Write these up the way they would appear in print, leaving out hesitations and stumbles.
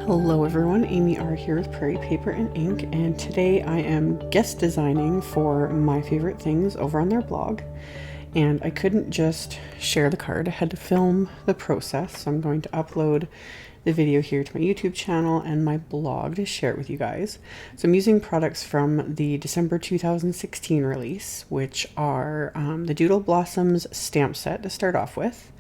Hello everyone, AmyR here with Prairie Paper and Ink, and today I am guest designing for My Favorite Things over on their blog. And I couldn't just share the card, I had to film the process, so I'm going to upload the video here to my YouTube channel and my blog to share it with you guys. So I'm using products from the December 2016 release, which are the Doodle Blossoms stamp set to start off with.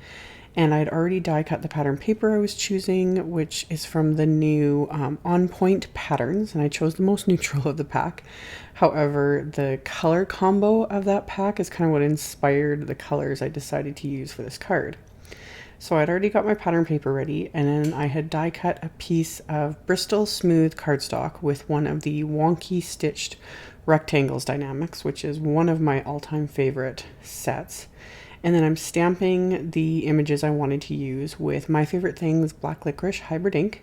And I'd already die cut the pattern paper I was choosing, which is from the new On Point patterns, and I chose the most neutral of the pack. However, the color combo of that pack is kind of what inspired the colors I decided to use for this card. So I'd already got my pattern paper ready, and then I had die cut a piece of Bristol Smooth cardstock with one of the wonky stitched rectangles dynamics, which is one of my all-time favorite sets. And then I'm stamping the images I wanted to use with My Favorite Things Black Licorice Hybrid Ink.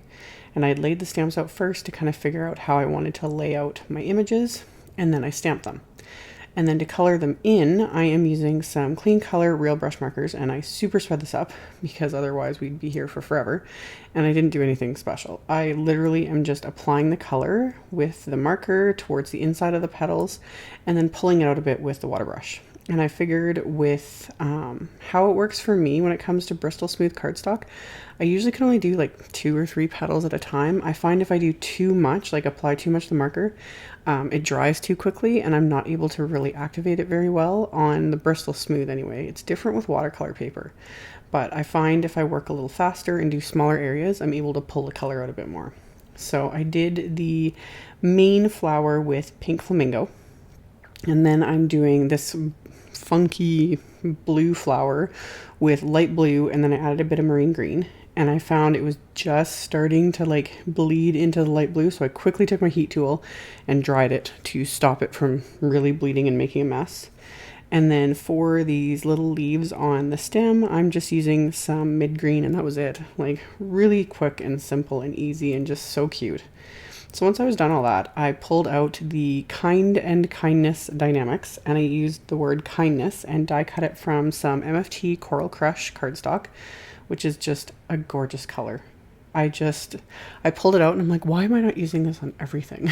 And I laid the stamps out first to kind of figure out how I wanted to lay out my images, and then I stamped them. And then to color them in, I am using some clean color real brush markers, and I super sped this up because otherwise we'd be here for forever. And I didn't do anything special. I literally am just applying the color with the marker towards the inside of the petals and then pulling it out a bit with the water brush. And I figured with how it works for me when it comes to Bristol Smooth cardstock, I usually can only do like 2 or 3 petals at a time. I find if I do too much, like apply too much to the marker, it dries too quickly and I'm not able to really activate it very well on the Bristol Smooth anyway. It's different with watercolor paper, but I find if I work a little faster and do smaller areas, I'm able to pull the color out a bit more. So I did the main flower with pink flamingo, and then I'm doing this funky blue flower with light blue, and then I added a bit of marine green, and I found it was just starting to like bleed into the light blue, so I quickly took my heat tool and dried it to stop it from really bleeding and making a mess. And then for these little leaves on the stem, I'm just using some mid green, and that was it. Like really quick and simple and easy and just so cute. So once I was done all that, I pulled out the Kind and Kindness dynamics, and I used the word kindness and die cut it from some MFT Coral Crush cardstock, which is just a gorgeous color. I pulled it out and I'm like, why am I not using this on everything?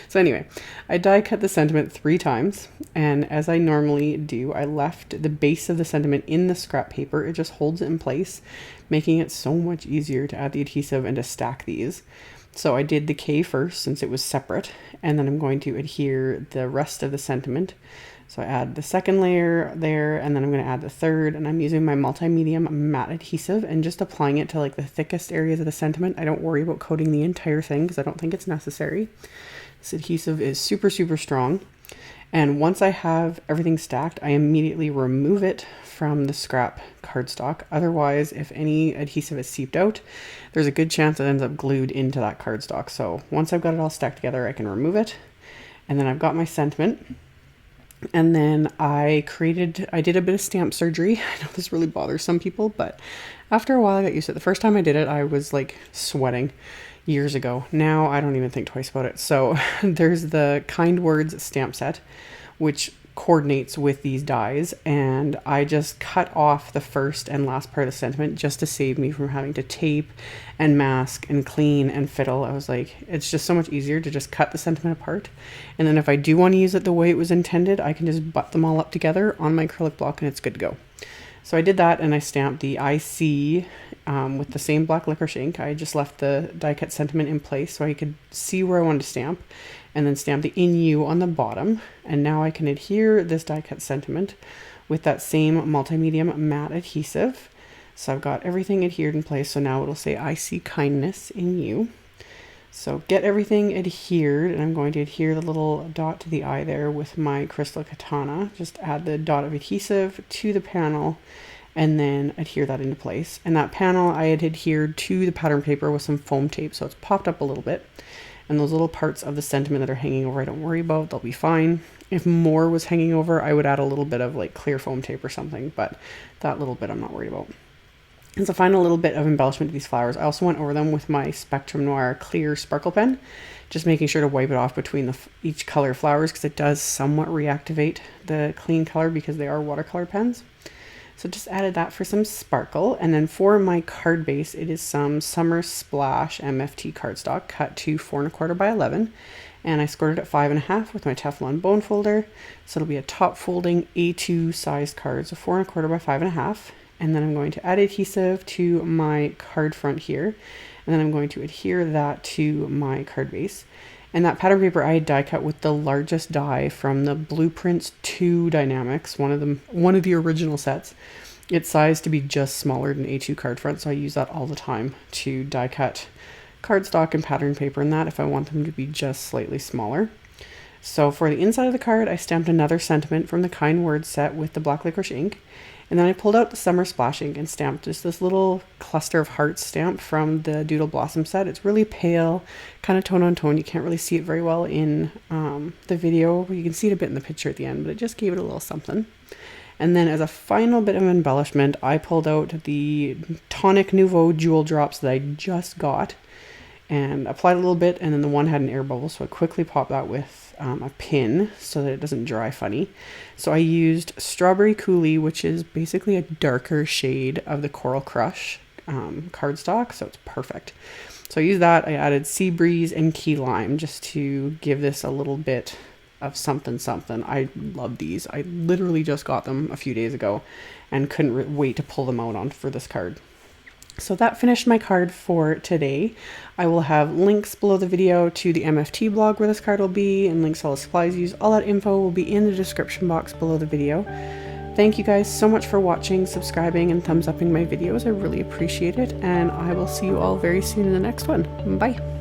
So anyway, I die cut the sentiment 3 times, and as I normally do, I left the base of the sentiment in the scrap paper. It just holds it in place, making it so much easier to add the adhesive and to stack these. So I did the K first since it was separate, and then I'm going to adhere the rest of the sentiment. So I add the second layer there, and then I'm going to add the third, and I'm using my multi-medium matte adhesive and just applying it to like the thickest areas of the sentiment. I don't worry about coating the entire thing because I don't think it's necessary. This adhesive is super, super strong. And once I have everything stacked, I immediately remove it from the scrap cardstock. Otherwise, if any adhesive is seeped out, there's a good chance it ends up glued into that cardstock. So once I've got it all stacked together, I can remove it. And then I've got my sentiment. And then I did a bit of stamp surgery. I know this really bothers some people, but after a while I got used to it. The first time I did it, I was like sweating years ago. Now I don't even think twice about it. So there's the Kind Words stamp set, which coordinates with these dies, and I just cut off the first and last part of the sentiment just to save me from having to tape and mask and clean and fiddle. I was like, it's just so much easier to just cut the sentiment apart, and then if I do want to use it the way it was intended, I can just butt them all up together on my acrylic block and it's good to go. So I did that, and I stamped the IC with the same black licorice ink. I just left the die cut sentiment in place so I could see where I wanted to stamp, and then stamp the in you on the bottom. And now I can adhere this die cut sentiment with that same multi-medium matte adhesive. So I've got everything adhered in place. So now it'll say I see kindness in you. So get everything adhered, and I'm going to adhere the little dot to the eye there with my Crystal Katana. Just add the dot of adhesive to the panel and then adhere that into place. And that panel I had adhered to the pattern paper with some foam tape, so it's popped up a little bit. And those little parts of the sentiment that are hanging over, I don't worry about, they'll be fine. If more was hanging over, I would add a little bit of like clear foam tape or something, but that little bit I'm not worried about. As a final little bit of embellishment to these flowers, I also went over them with my Spectrum Noir clear sparkle pen, just making sure to wipe it off between each color flowers because it does somewhat reactivate the clean color because they are watercolor pens. So just added that for some sparkle. And then for my card base, it is some Summer Splash MFT cardstock cut to 4 1/4 by 11. And I scored it at 5 1/2 with my Teflon bone folder. So it'll be a top folding A2 sized card, so 4 1/4 by 5 1/2. And then I'm going to add adhesive to my card front here. And then I'm going to adhere that to my card base. And that pattern paper I die cut with the largest die from the Blueprints 2 Dynamics, one of the original sets. It's sized to be just smaller than A2 card front, so I use that all the time to die cut cardstock and pattern paper and that if I want them to be just slightly smaller. So for the inside of the card, I stamped another sentiment from the Kind Words set with the black licorice ink. And then I pulled out the Summer Splash ink and stamped just this little cluster of hearts stamp from the Doodle Blossom set. It's really pale, kind of tone on tone. You can't really see it very well in the video. You can see it a bit in the picture at the end, but it just gave it a little something. And then as a final bit of embellishment, I pulled out the Tonic Nouveau Jewel Drops that I just got and applied a little bit, and then the one had an air bubble, so I quickly popped that with a pin so that it doesn't dry funny. So I used Strawberry Coulis, which is basically a darker shade of the Coral Crush cardstock, so it's perfect. So I used that. I added Sea Breeze and Key Lime just to give this a little bit of something. I love these. I literally just got them a few days ago and couldn't wait to pull them out on for this card. So that finished my card for today. I will have links below the video to the MFT blog where this card will be, and links to all the supplies used. All that info will be in the description box below the video. Thank you guys so much for watching, subscribing, and thumbs upping my videos. I really appreciate it, and I will see you all very soon in the next one. Bye!